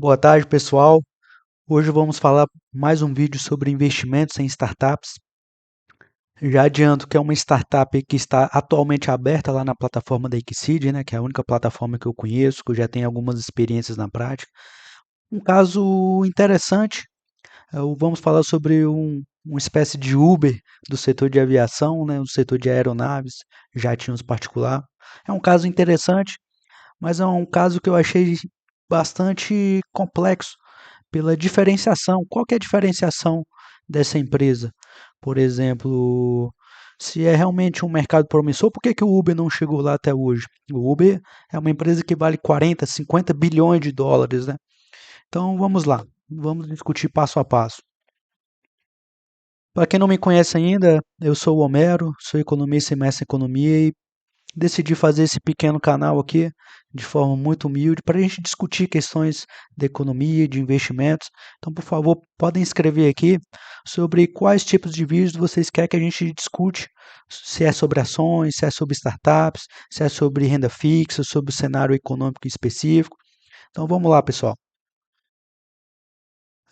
Boa tarde, pessoal. Hoje vamos falar mais um vídeo sobre investimentos em startups. Já adianto que é uma startup que está atualmente aberta lá na plataforma da Exceed, né, que é a única plataforma que eu conheço, que eu já tenho algumas experiências na prática. Um caso interessante, vamos falar sobre uma espécie de Uber do setor de aviação, né, do setor de aeronaves, jatinhos particular. É um caso interessante, mas é um caso que eu achei bastante complexo pela diferenciação. Qual que é a diferenciação dessa empresa? Por exemplo, se é realmente um mercado promissor, por que que o Uber não chegou lá até hoje? O Uber é uma empresa que vale 40, 50 bilhões de dólares, né? Então vamos lá, vamos discutir passo a passo. Para quem não me conhece ainda, eu sou o Homero, sou economista e mestre em economia e decidi fazer esse pequeno canal aqui de forma muito humilde para a gente discutir questões de economia, de investimentos. Então, por favor, podem escrever aqui sobre quais tipos de vídeos vocês querem que a gente discute. Se é sobre ações, se é sobre startups, se é sobre renda fixa, sobre o cenário econômico específico. Então, vamos lá, pessoal.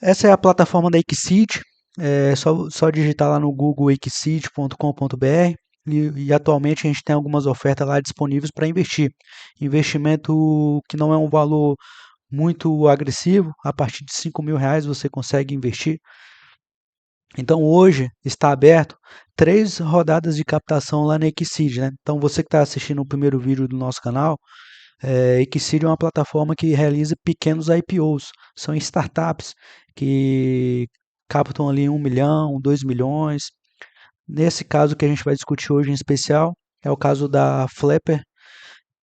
Essa é a plataforma da Exceed. É só digitar lá no Google exceed.com.br e atualmente a gente tem algumas ofertas lá disponíveis para investir. Investimento que não é um valor muito agressivo, a partir de R$ 5.000 você consegue investir. Então hoje está aberto 3 rodadas de captação lá na Exceed, né? Então você que está assistindo o primeiro vídeo do nosso canal, Exceed é uma plataforma que realiza pequenos IPOs, são startups que captam ali 1 milhão, 2 milhões. Nesse caso que a gente vai discutir hoje em especial, é o caso da Flapper,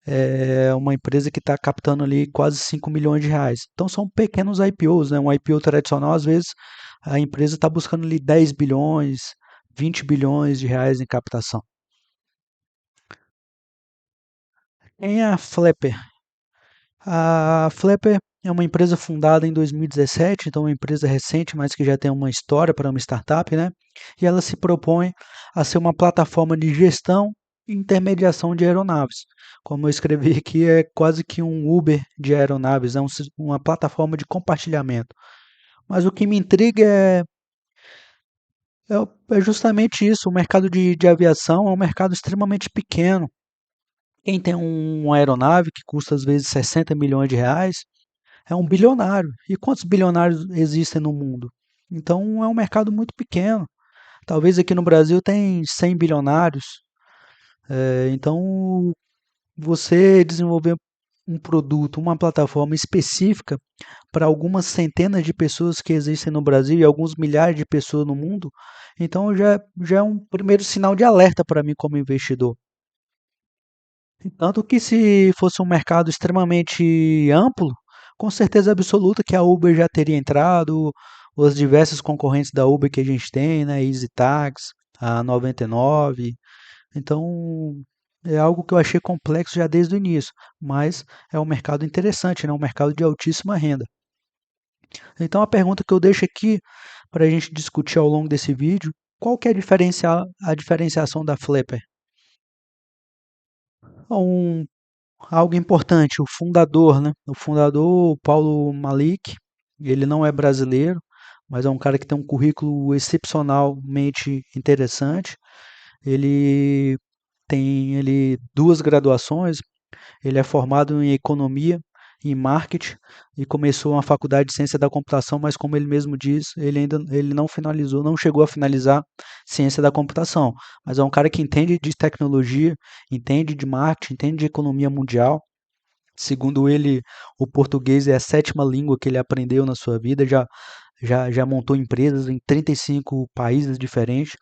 é uma empresa que está captando ali quase 5 milhões de reais. Então são pequenos IPOs, né? Um IPO tradicional, às vezes, a empresa está buscando ali 10 bilhões, 20 bilhões de reais em captação. Quem é a Flapper? A Flapper é uma empresa fundada em 2017, então é uma empresa recente, mas que já tem uma história para uma startup, né? E ela se propõe a ser uma plataforma de gestão e intermediação de aeronaves. Como eu escrevi aqui, é quase que um Uber de aeronaves, é uma plataforma de compartilhamento. Mas o que me intriga é justamente isso: o mercado de aviação é um mercado extremamente pequeno. Quem tem uma aeronave que custa às vezes 60 milhões de reais é um bilionário. E quantos bilionários existem no mundo? Então é um mercado muito pequeno. Talvez aqui no Brasil tem 100 bilionários. Então você desenvolver um produto, uma plataforma específica para algumas centenas de pessoas que existem no Brasil e alguns milhares de pessoas no mundo, então já é um primeiro sinal de alerta para mim como investidor. Tanto que se fosse um mercado extremamente amplo, com certeza absoluta que a Uber já teria entrado, os diversos concorrentes da Uber que a gente tem, né, EasyTax, a 99. Então, é algo que eu achei complexo já desde o início, mas é um mercado interessante, né, um mercado de altíssima renda. Então, a pergunta que eu deixo aqui para a gente discutir ao longo desse vídeo, qual que é a diferenciação da Flipper? Um Algo importante, o fundador, né? O fundador, o Paulo Malik, ele não é brasileiro, mas é um cara que tem um currículo excepcionalmente interessante. Ele tem duas graduações, ele é formado em economia e marketing e começou uma faculdade de ciência da computação, mas como ele mesmo diz, ele não finalizou, não chegou a finalizar ciência da computação, mas é um cara que entende de tecnologia, entende de marketing, entende de economia mundial. Segundo ele, o português é a sétima língua que ele aprendeu na sua vida, já montou empresas em 35 países diferentes.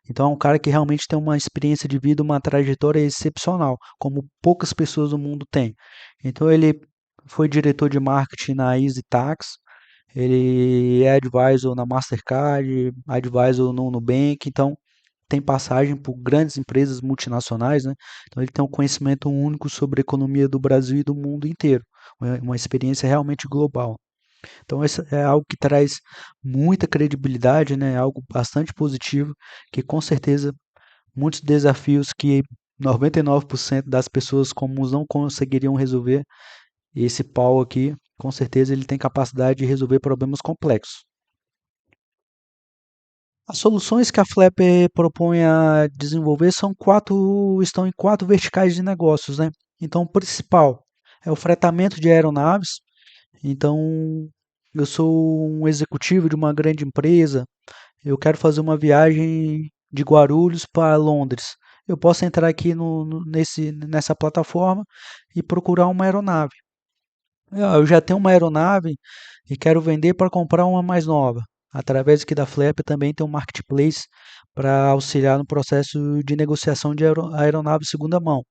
Então é um cara que realmente tem uma experiência de vida, uma trajetória excepcional, como poucas pessoas do mundo têm. Então ele foi diretor de marketing na Easy Tax, ele é advisor na Mastercard, advisor no Nubank, então tem passagem por grandes empresas multinacionais, né? Então ele tem um conhecimento único sobre a economia do Brasil e do mundo inteiro, uma experiência realmente global. Então isso é algo que traz muita credibilidade, né? Algo bastante positivo, que com certeza muitos desafios que 99% das pessoas comuns não conseguiriam resolver, esse Paulo aqui com certeza ele tem capacidade de resolver problemas complexos. As soluções que a Flapper propõe a desenvolver estão em quatro verticais de negócios, né? Então, o principal é o fretamento de aeronaves. Então, eu sou um executivo de uma grande empresa, eu quero fazer uma viagem de Guarulhos para Londres. Eu posso entrar aqui nessa plataforma e procurar uma aeronave. Eu já tenho uma aeronave e quero vender para comprar uma mais nova. Através aqui da Flap também tem um marketplace para auxiliar no processo de negociação de aeronave segunda mão.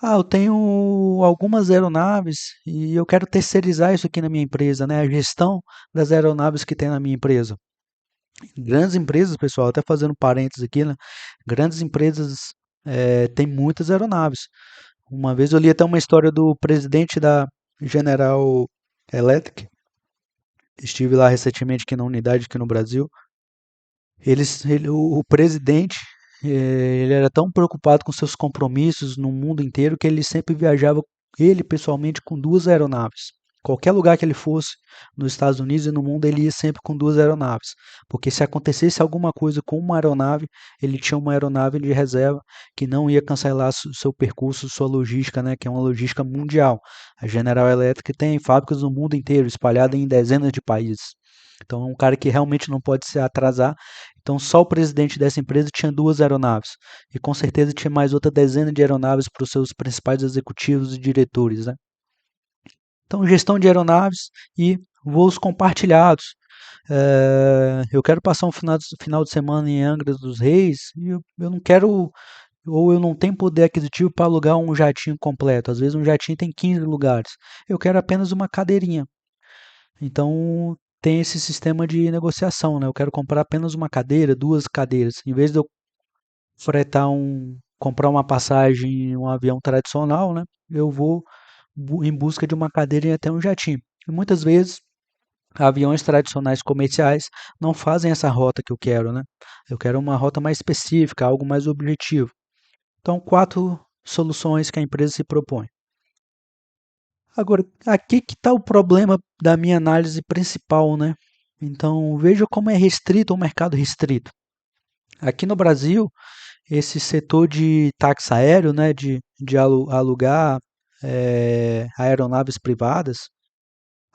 Eu tenho algumas aeronaves e eu quero terceirizar isso aqui na minha empresa, né? A gestão das aeronaves que tem na minha empresa. Grandes empresas, pessoal, até fazendo parênteses aqui, né? Grandes empresas têm muitas aeronaves. Uma vez eu li até uma história do presidente da General Electric. Estive lá recentemente aqui na unidade aqui no Brasil. O presidente, ele era tão preocupado com seus compromissos no mundo inteiro que ele sempre viajava, ele pessoalmente, com duas aeronaves. Qualquer lugar que ele fosse, nos Estados Unidos e no mundo, ele ia sempre com duas aeronaves. Porque se acontecesse alguma coisa com uma aeronave, ele tinha uma aeronave de reserva que não ia cancelar seu percurso, sua logística, né, que é uma logística mundial. A General Electric tem fábricas no mundo inteiro, espalhadas em dezenas de países. Então é um cara que realmente não pode se atrasar. Então só o presidente dessa empresa tinha duas aeronaves. E com certeza tinha mais outra dezena de aeronaves para os seus principais executivos e diretores, né? Então gestão de aeronaves e voos compartilhados. Eu quero passar um final de semana em Angra dos Reis e eu não quero, ou eu não tenho poder aquisitivo para alugar um jatinho completo. Às vezes um jatinho tem 15 lugares. Eu quero apenas uma cadeirinha. Então tem esse sistema de negociação, né? Eu quero comprar apenas uma cadeira, duas cadeiras. Em vez de eu comprar uma passagem em um avião tradicional, né? Eu vou em busca de uma cadeira e até um jatinho. E muitas vezes aviões tradicionais comerciais não fazem essa rota que eu quero, né? Eu quero uma rota mais específica, algo mais objetivo. Então, quatro soluções que a empresa se propõe. Agora, aqui que está o problema da minha análise principal, né? Então, veja como é restrito o mercado restrito. Aqui no Brasil, esse setor de táxi aéreo, né, de alugar aeronaves privadas,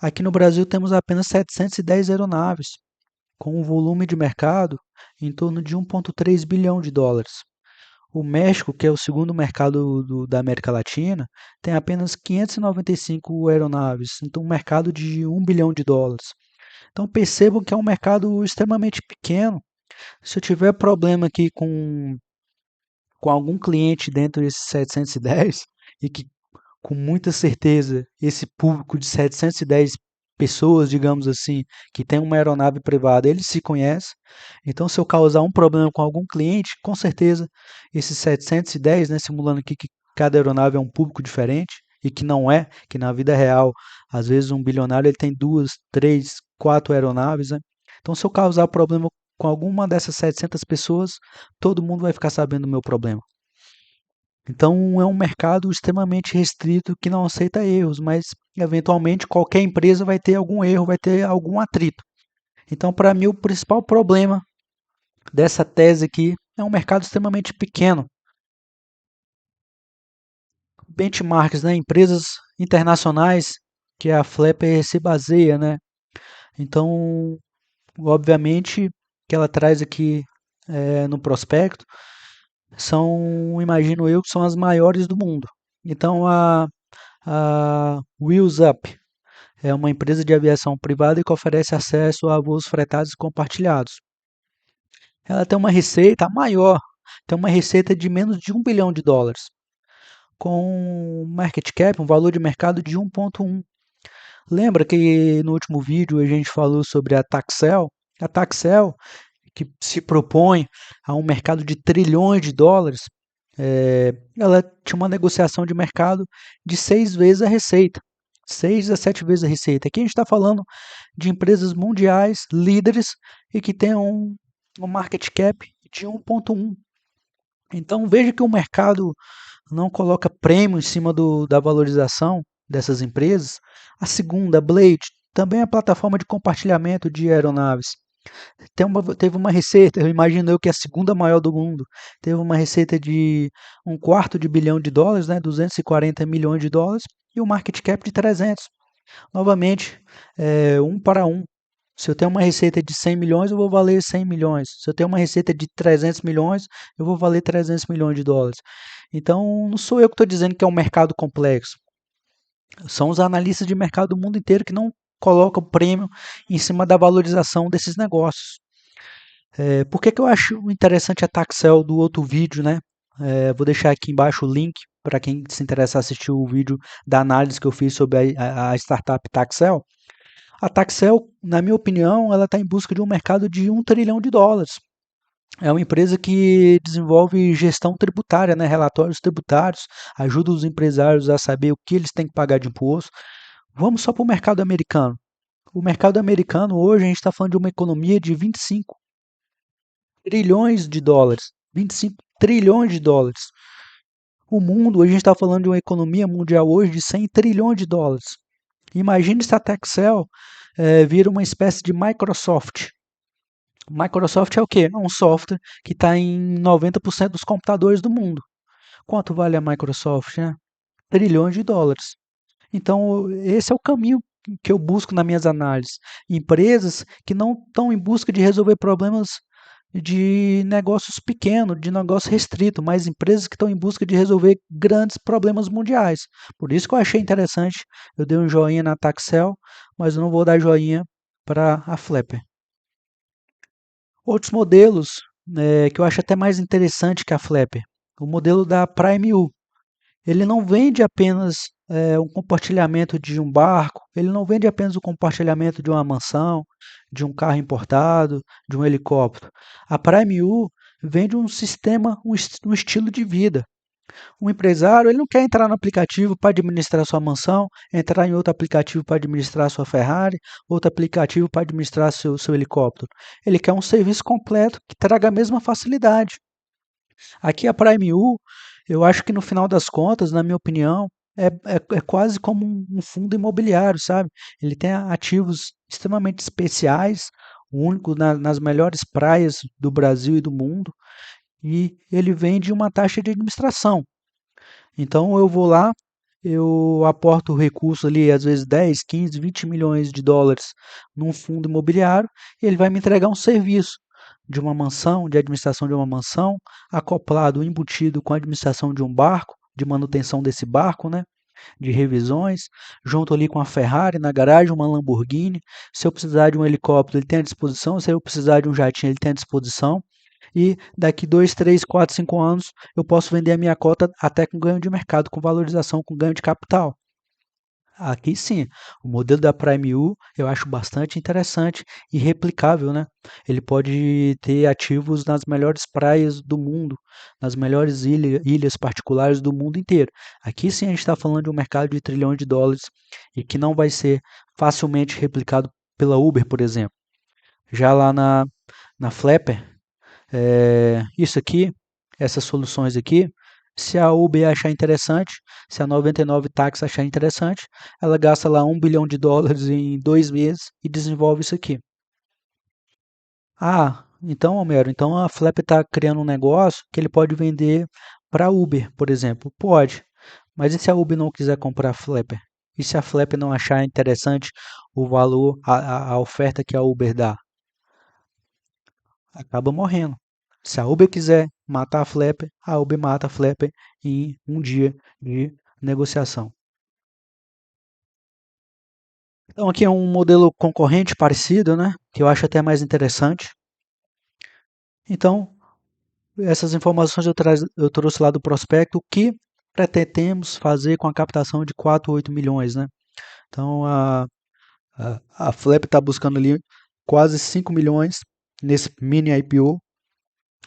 aqui no Brasil temos apenas 710 aeronaves, com um volume de mercado em torno de 1,3 bilhão de dólares. O México, que é o segundo mercado da América Latina, tem apenas 595 aeronaves, então um mercado de 1 bilhão de dólares. Então percebam que é um mercado extremamente pequeno. Se eu tiver problema aqui com algum cliente dentro desses 710 e que com muita certeza esse público de 710 pessoas, digamos assim, que tem uma aeronave privada, ele se conhece. Então, se eu causar um problema com algum cliente, com certeza esses 710, né, simulando aqui que cada aeronave é um público diferente e que não é, que na vida real, às vezes um bilionário ele tem duas, três, quatro aeronaves, né? Então, se eu causar problema com alguma dessas 700 pessoas, todo mundo vai ficar sabendo do meu problema. Então é um mercado extremamente restrito que não aceita erros, mas eventualmente qualquer empresa vai ter algum erro, vai ter algum atrito. Então, para mim, o principal problema dessa tese aqui é um mercado extremamente pequeno. Benchmarks, né, empresas internacionais que a Flapper se baseia, né? Então, obviamente, que ela traz aqui no prospecto imagino eu, que são as maiores do mundo. Então, a Wheels Up é uma empresa de aviação privada que oferece acesso a voos fretados e compartilhados. Ela tem uma receita maior, tem uma receita de menos de 1 bilhão de dólares, com um market cap, um valor de mercado de 1,1. Lembra que no último vídeo a gente falou sobre a Taxel? A Taxel, que se propõe a um mercado de trilhões de dólares, ela tinha uma negociação de mercado de 6 vezes a receita. 6 a 7 vezes a receita. Aqui a gente está falando de empresas mundiais, líderes, e que têm um market cap de 1,1. Então veja que o mercado não coloca prêmio em cima da valorização, dessas empresas. A segunda, a Blade, também é plataforma de compartilhamento de aeronaves. Teve uma receita, eu imagino eu que é a segunda maior do mundo, teve uma receita de US$ 1/4 bilhão, né, 240 milhões de dólares, e o market cap de 300. Novamente, um para um. Se eu tenho uma receita de 100 milhões, eu vou valer 100 milhões. Se eu tenho uma receita de 300 milhões, eu vou valer 300 milhões de dólares. Então, não sou eu que estou dizendo que é um mercado complexo. São os analistas de mercado do mundo inteiro que não colocam prêmio em cima da valorização desses negócios. Por que eu acho interessante a Taxel do outro vídeo, né? Vou deixar aqui embaixo o link para quem se interessar assistir o vídeo da análise que eu fiz sobre a startup Taxel. A Taxel, na minha opinião, ela está em busca de um mercado de US$ 1 trilhão. É uma empresa que desenvolve gestão tributária, né, relatórios tributários, ajuda os empresários a saber o que eles têm que pagar de imposto. Vamos só para o mercado americano. O mercado americano, hoje, a gente está falando de uma economia de 25 trilhões de dólares. 25 trilhões de dólares. O mundo, a gente está falando de uma economia mundial hoje de 100 trilhões de dólares. Imagine se a Taxel vira uma espécie de Microsoft. Microsoft é o quê? É um software que está em 90% dos computadores do mundo. Quanto vale a Microsoft? Né? Trilhões de dólares. Então, esse é o caminho que eu busco nas minhas análises. Empresas que não estão em busca de resolver problemas de negócios pequenos, de negócio restrito, mas empresas que estão em busca de resolver grandes problemas mundiais. Por isso que eu achei interessante. Eu dei um joinha na Taxel, mas eu não vou dar joinha para a Flapper. Outros modelos que eu acho até mais interessante que a Flapper. O modelo da Prime U. Ele não vende apenas um compartilhamento de um barco, ele não vende apenas o compartilhamento de uma mansão, de um carro importado, de um helicóptero. A Prime U vende um sistema, um estilo de vida. Um empresário, ele não quer entrar no aplicativo para administrar sua mansão, entrar em outro aplicativo para administrar sua Ferrari, outro aplicativo para administrar seu helicóptero. Ele quer um serviço completo que traga a mesma facilidade. Aqui a Prime U, eu acho que no final das contas, na minha opinião, é quase como um fundo imobiliário, sabe? Ele tem ativos extremamente especiais, únicos nas melhores praias do Brasil e do mundo, e ele vende uma taxa de administração. Então eu vou lá, eu aporto o recurso ali, às vezes 10, 15, 20 milhões de dólares num fundo imobiliário, e ele vai me entregar um serviço de uma mansão, de administração de uma mansão, acoplado, embutido com a administração de um barco, de manutenção desse barco, né? De revisões, junto ali com a Ferrari na garagem, uma Lamborghini. Se eu precisar de um helicóptero, ele tem à disposição. Se eu precisar de um jatinho, ele tem à disposição. E daqui 2, 3, 4, 5 anos eu posso vender a minha cota até com ganho de mercado, com valorização, com ganho de capital. Aqui sim, o modelo da Prime U eu acho bastante interessante e replicável, né? Ele pode ter ativos nas melhores praias do mundo, nas melhores ilhas particulares do mundo inteiro. Aqui sim a gente está falando de um mercado de trilhões de dólares e que não vai ser facilmente replicado pela Uber, por exemplo. Já lá na Flapper, isso aqui, essas soluções aqui, se a Uber achar interessante, se a 99 Táxi achar interessante, ela gasta lá US$ 1 bilhão em 2 meses e desenvolve isso aqui. Ah, então, Homero, então a Flap está criando um negócio que ele pode vender para a Uber, por exemplo. Pode, mas e se a Uber não quiser comprar a Flapper? E se a Flapper não achar interessante o valor, a oferta que a Uber dá? Acaba morrendo. Se a Uber quiser matar a Uber mata a Flapper em um dia de negociação. Então aqui é um modelo concorrente parecido, né? Que eu acho até mais interessante. Então, essas informações eu trouxe lá do prospecto, o que pretendemos fazer com a captação de 4 ou 8 milhões, né? Então a Flap está buscando ali quase 5 milhões nesse mini IPO.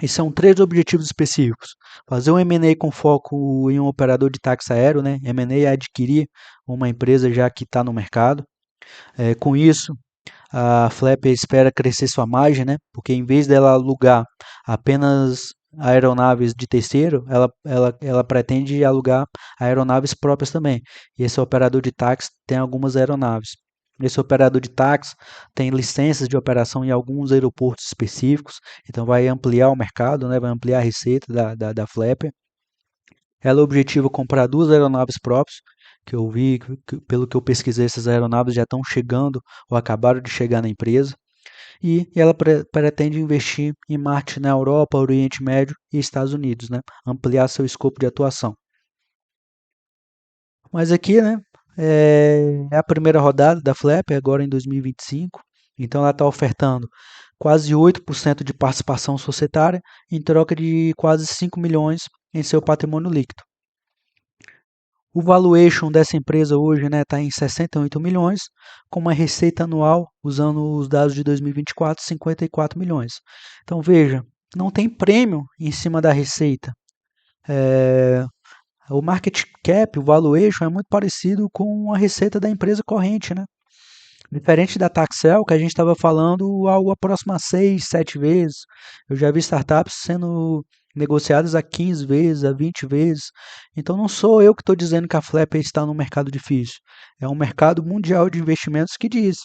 E são 3 objetivos específicos. Fazer um M&A com foco em um operador de táxi aéreo, né? M&A é adquirir uma empresa já que está no mercado. Com isso, a Flap espera crescer sua margem, né? Porque em vez dela alugar apenas aeronaves de terceiro, ela pretende alugar aeronaves próprias também. E esse operador de táxi tem algumas aeronaves. Esse operador de táxi tem licenças de operação em alguns aeroportos específicos, então vai ampliar o mercado, né, vai ampliar a receita da Flapper. Ela objetiva comprar duas aeronaves próprias, que eu vi, pelo que eu pesquisei, essas aeronaves já estão chegando ou acabaram de chegar na empresa. E ela pretende investir em marketing na Europa, Oriente Médio e Estados Unidos, né? Ampliar seu escopo de atuação. Mas aqui, né, é a primeira rodada da Flap, agora em 2025. Então ela está ofertando quase 8% de participação societária em troca de quase 5 milhões em seu patrimônio líquido. O valuation dessa empresa hoje está em 68 milhões, com uma receita anual, usando os dados de 2024, 54 milhões. Então veja, não tem prêmio em cima da receita. O market cap, o valuation é muito parecido com a receita da empresa corrente, né? Diferente da Taxel, que a gente estava falando algo próximo a 6, 7 vezes. Eu já vi startups sendo negociadas a 15 vezes, a 20 vezes. Então não sou eu que estou dizendo que a Flapper está no mercado difícil. É um mercado mundial de investimentos que diz.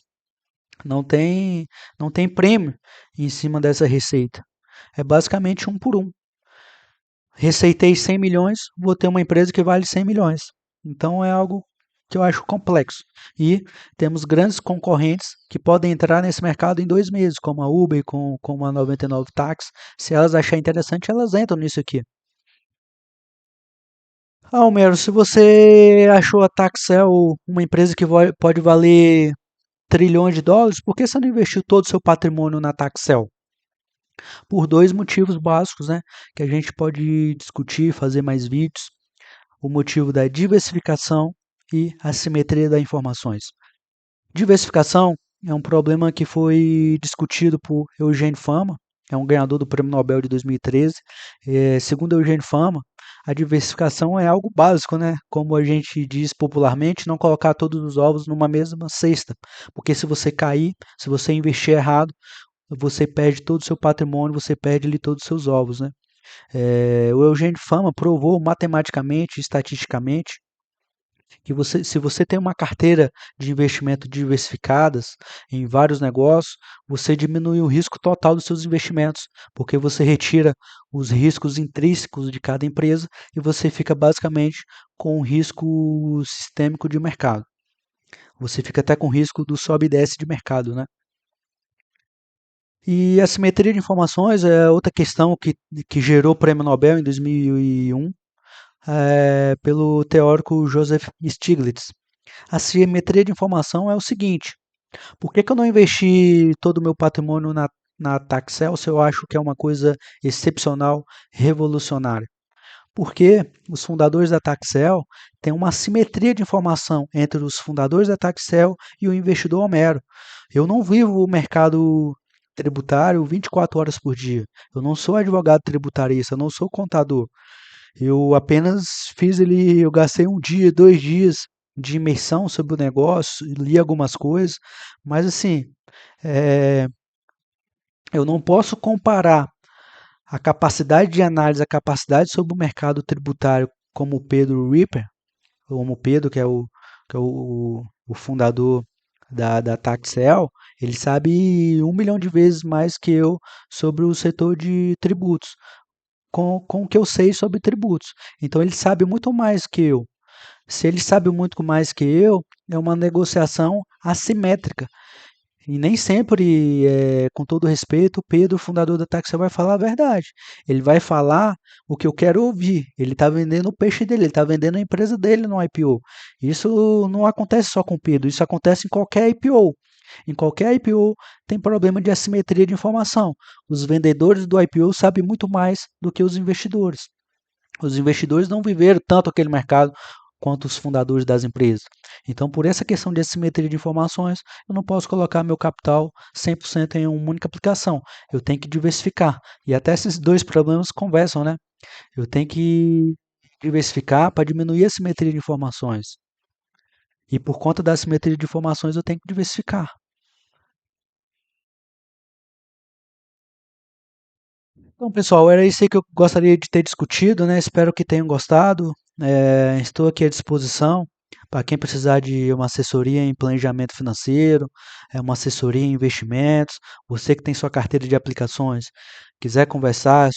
Não tem, não tem prêmio em cima dessa receita. É basicamente um por um. Receitei 100 milhões, vou ter uma empresa que vale 100 milhões. Então é algo que eu acho complexo. E temos grandes concorrentes que podem entrar nesse mercado em 2 meses, como a Uber, como a 99 Táxi. Se elas acharem interessante, elas entram nisso aqui. Ah, Homero, se você achou a Taxel uma empresa que pode valer trilhões de dólares, por que você não investiu todo o seu patrimônio na Taxel? Por dois motivos básicos, né? Que a gente pode discutir, fazer mais vídeos. O motivo da diversificação e assimetria das informações. Diversificação é um problema que foi discutido por Eugênio Fama, é um ganhador do Prêmio Nobel de 2013. Segundo Eugênio Fama, a diversificação é algo básico, né? Como a gente diz popularmente, não colocar todos os ovos numa mesma cesta, porque se você cair, se você investir errado, você perde todo o seu patrimônio, você perde ali todos os seus ovos, né? O Eugênio Fama provou matematicamente, estatisticamente, que se você tem uma carteira de investimento diversificadas em vários negócios, você diminui o risco total dos seus investimentos, porque você retira os riscos intrínsecos de cada empresa e você fica basicamente com o risco sistêmico de mercado. Você fica até com risco do sobe e desce de mercado, né? E a simetria de informações é outra questão que gerou o Prêmio Nobel em 2001, pelo teórico Joseph Stiglitz. A simetria de informação é o seguinte: por que eu não investi todo o meu patrimônio na Taxel se eu acho que é uma coisa excepcional, revolucionária? Porque os fundadores da Taxel têm uma simetria de informação entre os fundadores da Taxel e o investidor Homero. Eu não vivo o mercado tributário 24 horas por dia. Eu não sou advogado tributarista, eu não sou contador. Eu apenas fiz ele, eu gastei um dia, 2 dias de imersão sobre o negócio, li algumas coisas, mas assim, é, eu não posso comparar a capacidade de análise, a capacidade sobre o mercado tributário como o Pedro Ripper, como o Pedro, que é o fundador da Taxel, ele sabe 1 milhão de vezes mais que eu sobre o setor de tributos, com o que eu sei sobre tributos. Então ele sabe muito mais que eu. Se ele sabe muito mais que eu, é uma negociação assimétrica. E nem sempre, com todo respeito, o Pedro, fundador da Taxa, vai falar a verdade. Ele vai falar o que eu quero ouvir. Ele está vendendo o peixe dele, ele está vendendo a empresa dele no IPO. Isso não acontece só com o Pedro, isso acontece em qualquer IPO. Em qualquer IPO tem problema de assimetria de informação. Os vendedores do IPO sabem muito mais do que os investidores. Os investidores não viveram tanto aquele mercado quanto os fundadores das empresas. Então, por essa questão de assimetria de informações, eu não posso colocar meu capital 100% em uma única aplicação. Eu tenho que diversificar. E até esses dois problemas conversam, né? Eu tenho que diversificar para diminuir a assimetria de informações. E por conta da assimetria de informações, eu tenho que diversificar. Então, pessoal, era isso aí que eu gostaria de ter discutido, né? Espero que tenham gostado. Estou aqui à disposição para quem precisar de uma assessoria em planejamento financeiro, uma assessoria em investimentos. Você que tem sua carteira de aplicações, quiser conversar,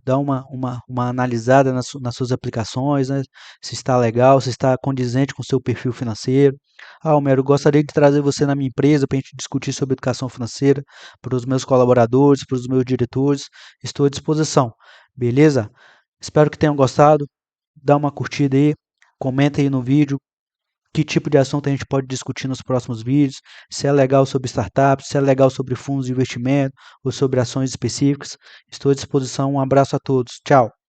dar uma analisada nas suas aplicações, né? Se está legal, se está condizente com o seu perfil financeiro. Ah, Homero, eu gostaria de trazer você na minha empresa para a gente discutir sobre educação financeira para os meus colaboradores, para os meus diretores. Estou à disposição, beleza? Espero que tenham gostado. Dá uma curtida aí, comenta aí no vídeo que tipo de assunto a gente pode discutir nos próximos vídeos, se é legal sobre startups, se é legal sobre fundos de investimento ou sobre ações específicas. Estou à disposição. Um abraço a todos. Tchau.